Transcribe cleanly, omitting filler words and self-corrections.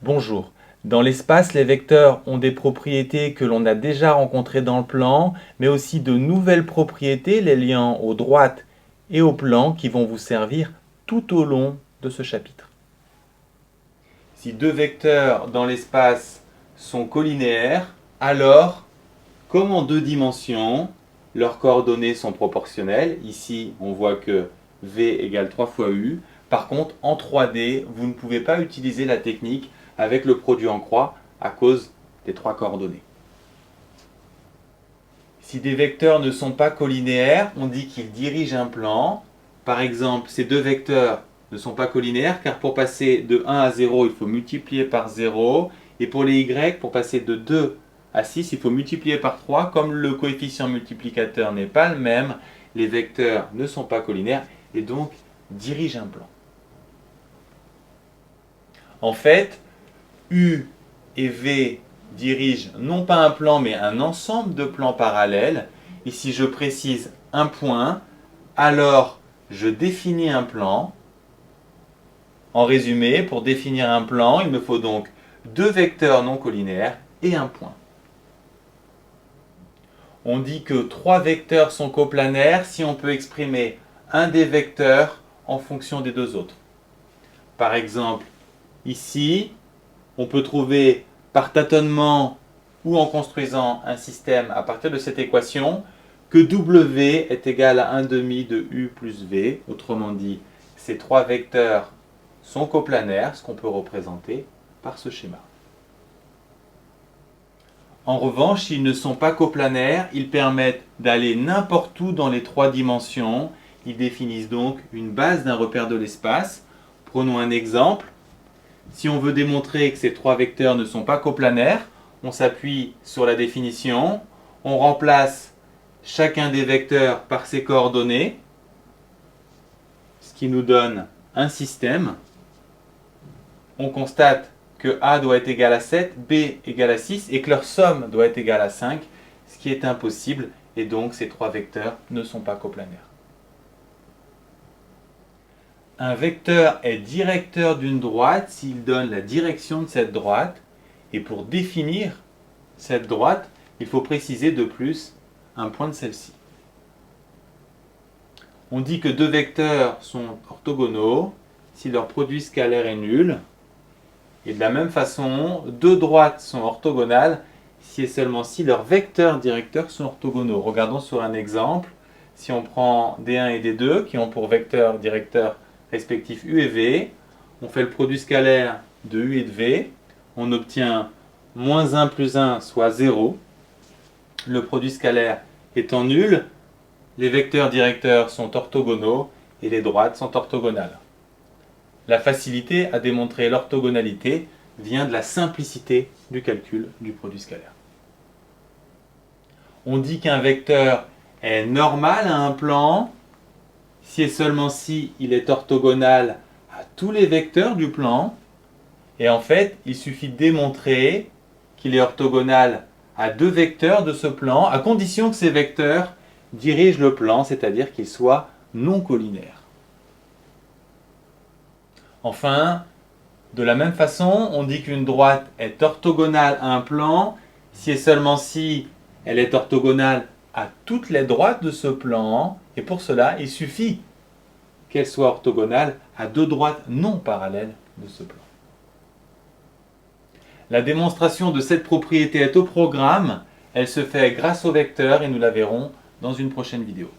Bonjour. Dans l'espace, les vecteurs ont des propriétés que l'on a déjà rencontrées dans le plan, mais aussi de nouvelles propriétés les liant aux droites et aux plans qui vont vous servir tout au long de ce chapitre. Si deux vecteurs dans l'espace sont collinéaires, alors, comme en deux dimensions, leurs coordonnées sont proportionnelles. Ici, on voit que V égale 3 fois U. Par contre, en 3D, vous ne pouvez pas utiliser la technique avec le produit en croix à cause des trois coordonnées. Si des vecteurs ne sont pas collinéaires, on dit qu'ils dirigent un plan. Par exemple, ces deux vecteurs ne sont pas collinéaires car pour passer de 1 à 0, il faut multiplier par 0. Et pour les y, pour passer de 2 à 6, il faut multiplier par 3. Comme le coefficient multiplicateur n'est pas le même, les vecteurs ne sont pas collinéaires et donc dirigent un plan. En fait, U et V dirigent non pas un plan mais un ensemble de plans parallèles. Et si je précise un point, alors je définis un plan. En résumé, pour définir un plan, il me faut donc deux vecteurs non collinéaires et un point. On dit que trois vecteurs sont coplanaires si on peut exprimer un des vecteurs en fonction des deux autres. Par exemple, ici, on peut trouver par tâtonnement ou en construisant un système à partir de cette équation que W est égal à 1 demi de U plus V. Autrement dit, ces trois vecteurs sont coplanaires, ce qu'on peut représenter par ce schéma. En revanche, s'ils ne sont pas coplanaires, ils permettent d'aller n'importe où dans les trois dimensions. Ils définissent donc une base d'un repère de l'espace. Prenons un exemple. Si on veut démontrer que ces trois vecteurs ne sont pas coplanaires, on s'appuie sur la définition, on remplace chacun des vecteurs par ses coordonnées, ce qui nous donne un système. On constate que A doit être égal à 7, B égal à 6 et que leur somme doit être égale à 5, ce qui est impossible et donc ces trois vecteurs ne sont pas coplanaires. Un vecteur est directeur d'une droite s'il donne la direction de cette droite. Et pour définir cette droite, il faut préciser de plus un point de celle-ci. On dit que deux vecteurs sont orthogonaux si leur produit scalaire est nul. Et de la même façon, deux droites sont orthogonales si et seulement si leurs vecteurs directeurs sont orthogonaux. Regardons sur un exemple. Si on prend D1 et D2 qui ont pour vecteurs directeurs respectifs U et V, on fait le produit scalaire de U et de V, on obtient moins 1 plus 1 soit 0. Le produit scalaire étant nul, les vecteurs directeurs sont orthogonaux et les droites sont orthogonales. La facilité à démontrer l'orthogonalité vient de la simplicité du calcul du produit scalaire. On dit qu'un vecteur est normal à un plan si et seulement si il est orthogonal à tous les vecteurs du plan. Et en fait, il suffit de démontrer qu'il est orthogonal à deux vecteurs de ce plan, à condition que ces vecteurs dirigent le plan, c'est-à-dire qu'ils soient non collinaires. Enfin, de la même façon, on dit qu'une droite est orthogonale à un plan si et seulement si elle est orthogonale à toutes les droites de ce plan, et pour cela, il suffit qu'elle soit orthogonale à deux droites non parallèles de ce plan. La démonstration de cette propriété est au programme, elle se fait grâce au vecteur et nous la verrons dans une prochaine vidéo.